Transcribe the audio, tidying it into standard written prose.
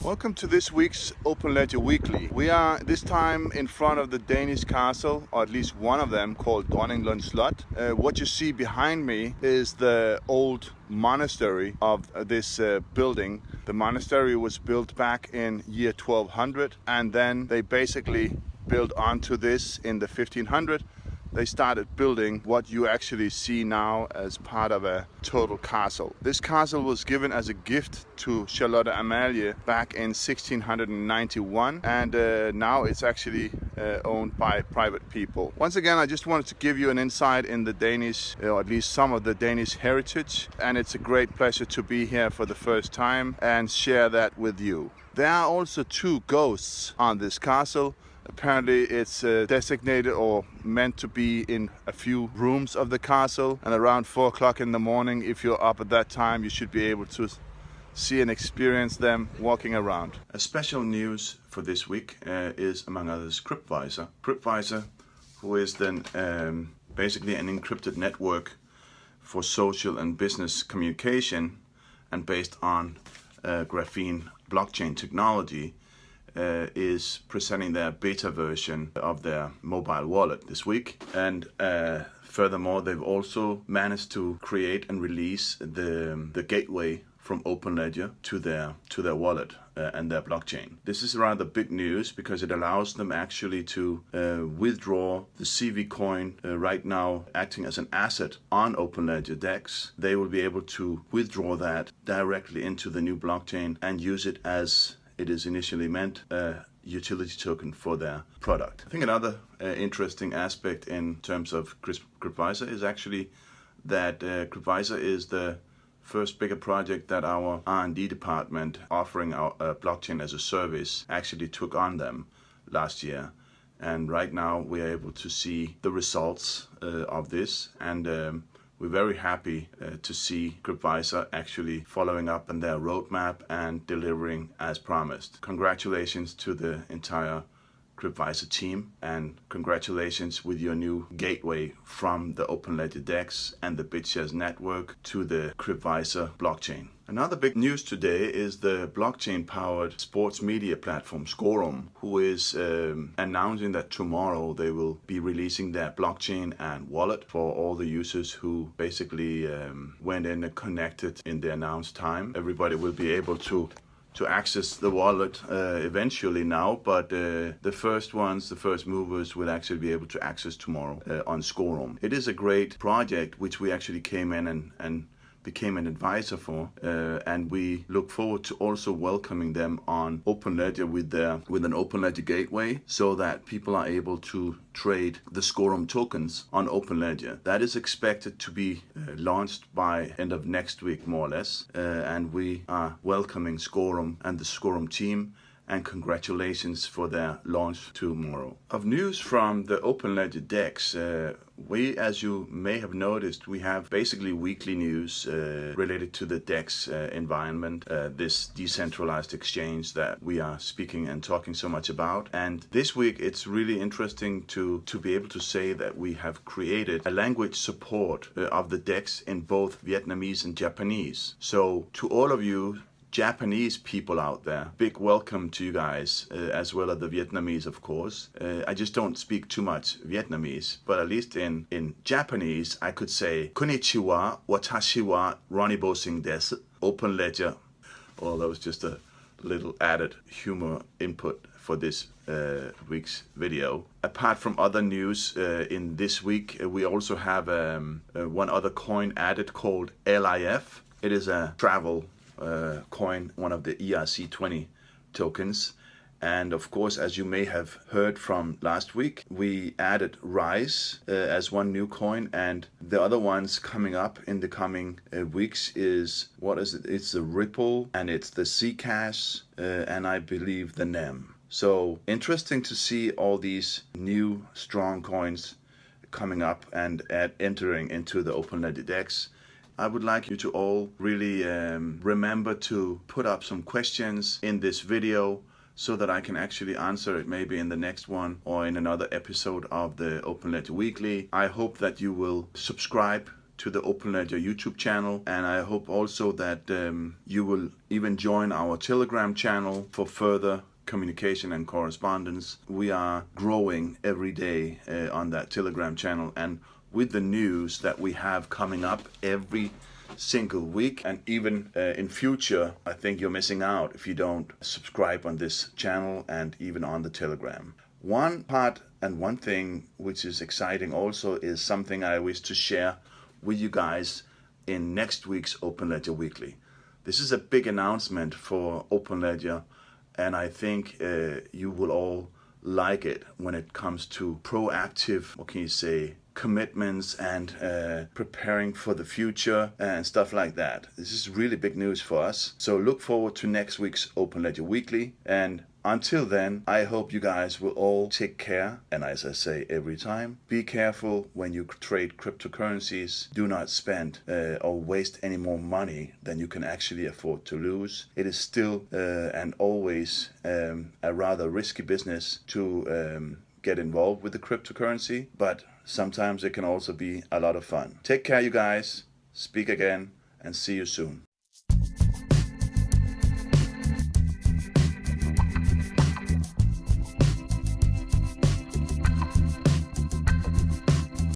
Welcome to this week's OpenLedger Weekly. We are this time in front of the Danish castle, or at least one of them, called Dronninglund Slot. What you see behind me is the old monastery of this building. The monastery was built back in year 1200, and then they basically built onto this in the 1500. They started building what you actually see now as part of a total castle. This castle was given as a gift to Charlotte Amalie back in 1691, and now it's actually owned by private people. Once again, I just wanted to give you an insight in the Danish, or at least some of the Danish heritage, and it's a great pleasure to be here for the first time and share that with you. There are also two ghosts on this castle. Apparently it's designated or meant to be in a few rooms of the castle, and around 4 o'clock in the morning, if you're up at that time, you should be able to see and experience them walking around. A special news for this week is, among others, Crypviser. Crypviser, who is then basically an encrypted network for social and business communication and based on graphene blockchain technology, is presenting their beta version of their mobile wallet this week. And furthermore, they've also managed to create and release the gateway from OpenLedger to their wallet and their blockchain. This is rather big news because it allows them actually to withdraw the CV coin right now acting as an asset on OpenLedger DEX. They will be able to withdraw that directly into the new blockchain and use it as it is initially meant, a utility token for their product. I think another interesting aspect in terms of Crypviser is actually that Crypviser is the first bigger project that our R&D department offering our blockchain as a service actually took on them last year. And right now we are able to see the results of this, and we're very happy to see Crypviser actually following up on their roadmap and delivering as promised. Congratulations to the entire Crypviser team, and congratulations with your new gateway from the OpenLedger DEX and the BitShares network to the Crypviser blockchain. Another big news today is the blockchain-powered sports media platform Scorum, who is announcing that tomorrow they will be releasing their blockchain and wallet for all the users who basically went in and connected in the announced time. Everybody will be able to access the wallet eventually now, but the first movers will actually be able to access tomorrow on Scorum. It is a great project which we actually came in and became an advisor for, and we look forward to also welcoming them on OpenLedger with an OpenLedger gateway, so that people are able to trade the Scorum tokens on OpenLedger. That is expected to be launched by end of next week, more or less, and we are welcoming Scorum and the Scorum team, and congratulations for their launch tomorrow. Of news from the OpenLedger DEX, we, as you may have noticed, we have basically weekly news related to the DEX environment, this decentralized exchange that we are speaking and talking so much about. And this week it's really interesting to be able to say that we have created a language support of the DEX in both Vietnamese and Japanese. So to all of you Japanese people out there, big welcome to you guys, as well as the Vietnamese, of course. I just don't speak too much Vietnamese, but at least in Japanese, I could say, Konnichiwa, watashi wa Ronibo Singh desu, OpenLedger. Well, that was just a little added humor input for this week's video. Apart from other news in this week, we also have one other coin added called LIF. It is a travel coin, one of the ERC20 tokens. And of course, as you may have heard from last week, we added Rise as one new coin, and the other ones coming up in the coming weeks is, what is it? It's the Ripple, and it's the Zcash, and I believe the NEM. So interesting to see all these new strong coins coming up and entering into the OpenLedger DEX. I would like you to all really remember to put up some questions in this video so that I can actually answer it maybe in the next one or in another episode of the OpenLedger Weekly. I hope that you will subscribe to the OpenLedger YouTube channel, and I hope also that you will even join our Telegram channel for further communication and correspondence. We are growing every day on that Telegram channel, and with the news that we have coming up every single week and even in future, I think you're missing out if you don't subscribe on this channel and even on the Telegram. One part and one thing which is exciting also is something I wish to share with you guys in next week's OpenLedger Weekly. This is a big announcement for OpenLedger, and I think you will all like it when it comes to proactive, what can you say, commitments and preparing for the future and stuff like that. This is really big news for us. So look forward to next week's OpenLedger Weekly, and until then, I hope you guys will all take care, and as I say every time, be careful when you trade cryptocurrencies. Do not spend or waste any more money than you can actually afford to lose. It is still and always a rather risky business to get involved with the cryptocurrency, but sometimes it can also be a lot of fun. Take care, you guys. Speak again, and see you soon.